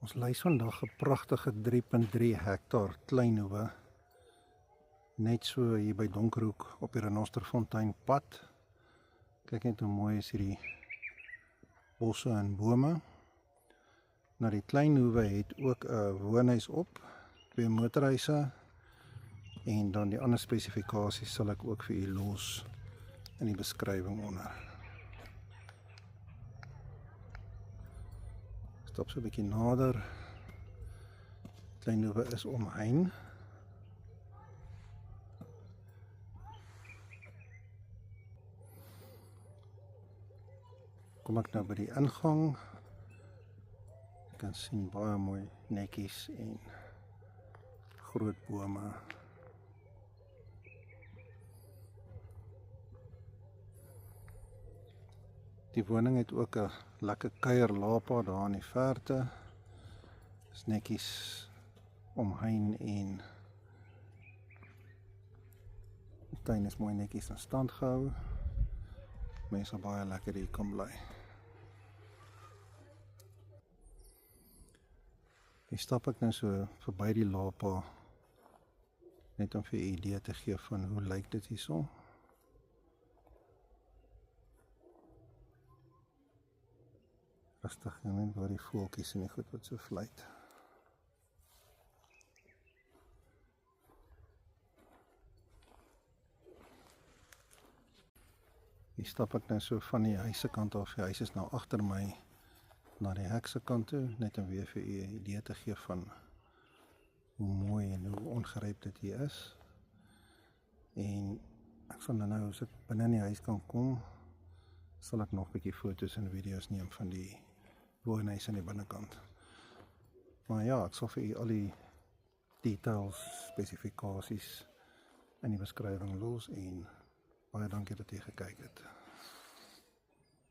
Ons lys vandag 'n pragtige 3.3 hektaar kleinhoewe net so hier by Donkerhoek op die Renosterfontein pad. Kyk net hoe mooi is hierdie bosse en bome. Nou die kleinhoewe het ook 'n woonhuis op, 2 motorhuise en dan die ander spesifikasies sal ek ook vir u los in die beskrywing onder. Stap so 'n bietjie nader. Kleinhoewe is omheind. Kom ek nou by die ingang. Jy kan sien baie mooi netjies en groot bome. Die woning het ook 'n lekker kuierlaapad daar in die verte. Is netjies omheind en die tuin is mooi netjies in stand gehou. Mense sal baie lekker hier kan bly. Hier stap ek nou so verby die lapa net om vir 'n idee te gee van hoe lyk dit hierso. Rustig net waar die voeltjies en die goed wat so fluit. Hier stap ek nou so van die huise kant af. Die huis is nou agter my na die hek se kant toe, net om weer vir u 'n idee te gee van hoe mooi en hoe ongeryp dit hier is. En ek sal nou as ek binne in die huis kan kom, sal ek nog 'n bietjie foto's en video's neem van die woonhuis aan die binnekant. Maar ja, ek sal vir u al die details, spesifikasies in die beskrywing los en baie dankie dat jy gekyk het.